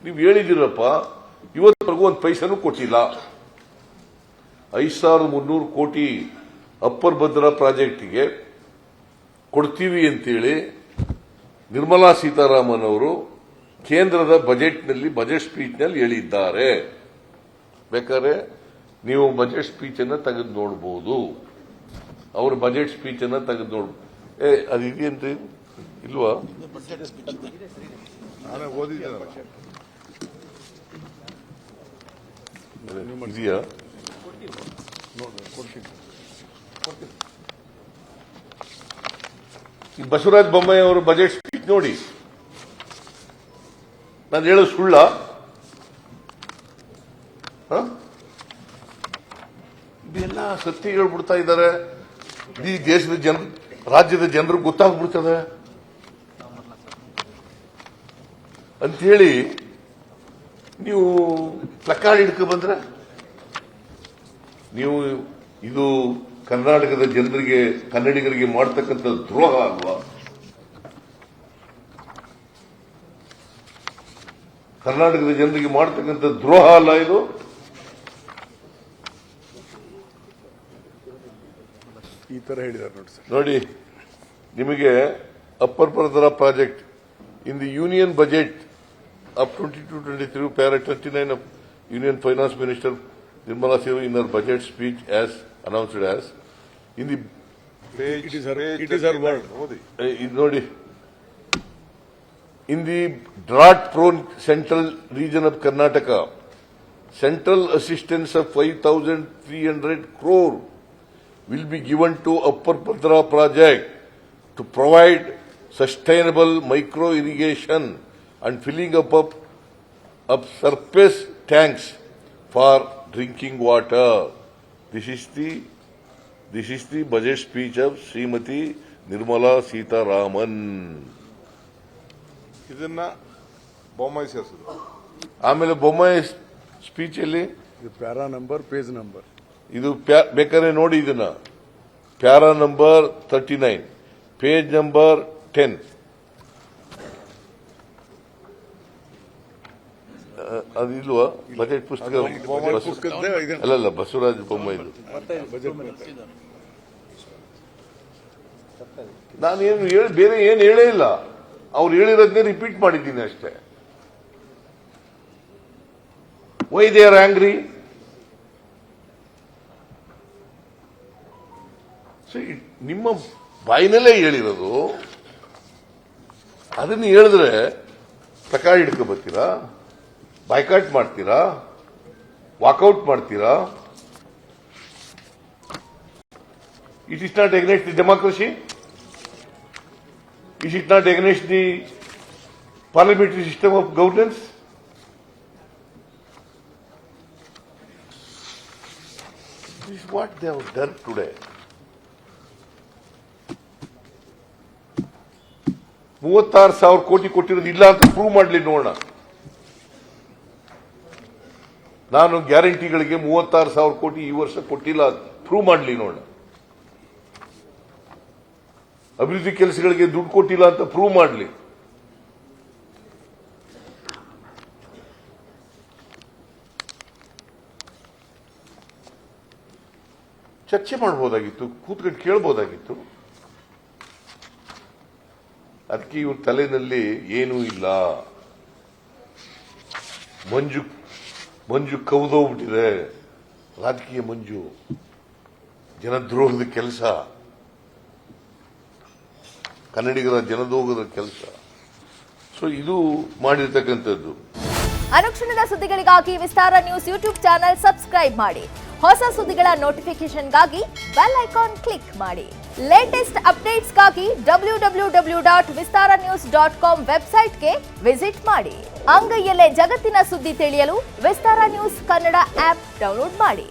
ನೀವು ಹೇಳಿದಿರಪ್ಪ, ಇವತ್ತವರೆಗೂ ಒಂದು ಪೈಸನೂ ಕೊಟ್ಟಿಲ್ಲ. 5300 ಕೋಟಿ ಅಪ್ಪರ್ ಭದ್ರಾ ಪ್ರಾಜೆಕ್ಟ್ಗೆ ಕೊಡ್ತೀವಿ ಅಂತೇಳಿ ನಿರ್ಮಲಾ ಸೀತಾರಾಮನ್ ಅವರು ಕೇಂದ್ರದ ಬಜೆಟ್ನಲ್ಲಿ, ಬಜೆಟ್ ಸ್ಪೀಚ್ನಲ್ಲಿ ಹೇಳಿದ್ದಾರೆ. ಬೇಕಾದ್ರೆ ನೀವು ಬಜೆಟ್ ಸ್ಪೀಚ್ ಅನ್ನ ತೆಗೆದು ನೋಡಬಹುದು. ಅವ್ರ ಬಜೆಟ್ ಸ್ಪೀಚ್ ಅನ್ನ ತೆಗೆದು ನೋಡ್ಬೋದು. ಅದು ಇದೆಯೇನ್ರಿ? ಇಲ್ವಾ? ಇದೆಯಾ? ಬಸವರಾಜ ಬೊಮ್ಮಾಯಿ ಅವರು ಬಜೆಟ್ ಸ್ಪೀಚ್ ನೋಡಿ. ನಾನು ಹೇಳೋದು ಸುಳ್ಳ? ಇದೆಲ್ಲ ಸತ್ಯ ಹೇಳ್ಬಿಡ್ತಾ ಇದ್ದಾರೆ. ಈ ದೇಶದ ರಾಜ್ಯದ ಜನರಿಗೆ ಗೊತ್ತಾಗ್ಬಿಡ್ತದೆ ಅಂಥೇಳಿ ನೀವು ಪ್ಲಕಾರ್ಡ್ ಹಿಡ್ಕೊ ಬಂದ್ರೆ ನೀವು ಇದು ಕರ್ನಾಟಕದ ಜನರಿಗೆ, ಕನ್ನಡಿಗರಿಗೆ ಮಾಡತಕ್ಕಂಥ ದ್ರೋಹ ಅಲ್ವಾ? ಕರ್ನಾಟಕದ ಜನರಿಗೆ ಮಾಡತಕ್ಕಂಥ ದ್ರೋಹ ಅಲ್ಲ ಇದು? ಈ ತರ ಹೇಳಿದ್ದಾರೆ ನೋಡಿ ಸರ್. ನೋಡಿ, ನಿಮಗೆ upper Bhadra project in the union budget of 22-23 para 29 of Union Finance Minister Nirmala Sitharaman in her budget speech as announced as in the it is her word. Nodi, in the drought prone central region of Karnataka, central assistance of 5,300 crore will be given to Upper Bhadra project to provide sustainable micro irrigation and filling up of surface tanks for drinking water. This is the budget speech of Srimati Nirmala Sitharaman. ಇದನ್ನ ಬೊಮ್ಮಾಯಿ ಸೇರಿಸಿದ್ರು. ಆಮೇಲೆ Bommai speech ಅಲ್ಲಿ para number, page number, ಇದು ಬೇಕಾದ್ರೆ ನೋಡಿ. ಇದನ್ನ para number 39, page number 10. ಅದಿಲ್ವಾ budget ಪುಸ್ತಕ? ಅಲ್ಲಲ್ಲ, ಬಸವರಾಜ ಬೊಮ್ಮಾಯಿದು. ನಾನೇನು ಬೇರೆ ಏನು ಹೇಳೇ ಇಲ್ಲ. ಅವ್ರು ಹೇಳಿರೋದನ್ನೇ ರಿಪೀಟ್ ಮಾಡಿದ್ದೀನಿ ಅಷ್ಟೇ. Why they are angry? ನಿಮ್ಮ ಬಾಯಿನಲ್ಲೇ ಹೇಳಿರೋದು. ಅದನ್ನು ಹೇಳಿದ್ರೆ ತಕಾಳಿ ಹಿಡ್ಕೊ ಬರ್ತೀರಾ? ಬಾಯ್ಕಾಟ್ ಮಾಡ್ತೀರಾ? ವಾಕೌಟ್ ಮಾಡ್ತೀರಾ? It is not against the democracy? It is not against the parliamentary system of governance? This is what they have done today. 36,000 ಕೋಟಿ ಕೊಟ್ಟಿರೋದು ಇಲ್ಲ ಅಂತ ಪ್ರೂವ್ ಮಾಡಲಿ ನೋಡೋಣ. ನಾನು ಗ್ಯಾರಂಟಿಗಳಿಗೆ 36,000 ಕೋಟಿ ಈ ವರ್ಷ ಕೊಟ್ಟಿಲ್ಲ, ಪ್ರೂವ್ ಮಾಡಲಿ ನೋಡೋಣ. ಅಭಿವೃದ್ಧಿ ಕೆಲಸಗಳಿಗೆ ದುಡ್ಡು ಕೊಟ್ಟಿಲ್ಲ ಅಂತ ಪ್ರೂವ್ ಮಾಡಲಿ. ಚರ್ಚೆ ಮಾಡಬಹುದಾಗಿತ್ತು, ಕೂತ್ಕೊಂಡು ಕೇಳಬಹುದಾಗಿತ್ತು. ಅದಕ್ಕೆ ಇವ್ರ ತಲೆಯಲ್ಲಿ ಏನೂ ಇಲ್ಲ. ಮಂಜು ಕವಿದೋಗ್ಬಿಟ್ಟಿದೆ. ರಾಜಕೀಯ ಮಂಜು, ಜನದ್ರೋಹದ ಕೆಲಸ, ಕನ್ನಡಿಗರ ಜನದ್ರೋಹದ ಕೆಲಸ. ಸೊ ಇದು ಮಾಡಿರ್ತಕ್ಕಂಥದ್ದು. ಅನುಕ್ಷಣದ ಸುದ್ದಿಗಳಿಗಾಗಿ ವಿಸ್ತಾರ ನ್ಯೂಸ್ ಯೂಟ್ಯೂಬ್ ಚಾನೆಲ್ ಸಬ್ಸ್ಕ್ರೈಬ್ ಮಾಡಿ. ಹೊಸ ಸುದ್ದಿಗಳ ನೋಟಿಫಿಕೇಶನ್ಗಾಗಿ ಬೆಲ್ ಐಕಾನ್ ಕ್ಲಿಕ್ ಮಾಡಿ. ಲೇಟೆಸ್ಟ್ ಅಪ್ಡೇಟ್ಸ್ಗಾಗಿ www.vistaranews.com ವೆಬ್ಸೈಟ್ಗೆ ವಿಸಿಟ್ ಮಾಡಿ. ಅಂಗೈಯಲ್ಲೇ ಜಗತ್ತಿನ ಸುದ್ದಿ ತಿಳಿಯಲು ವಿಸ್ತಾರ ನ್ಯೂಸ್ ಕನ್ನಡ ಆಪ್ ಡೌನ್ಲೋಡ್ ಮಾಡಿ.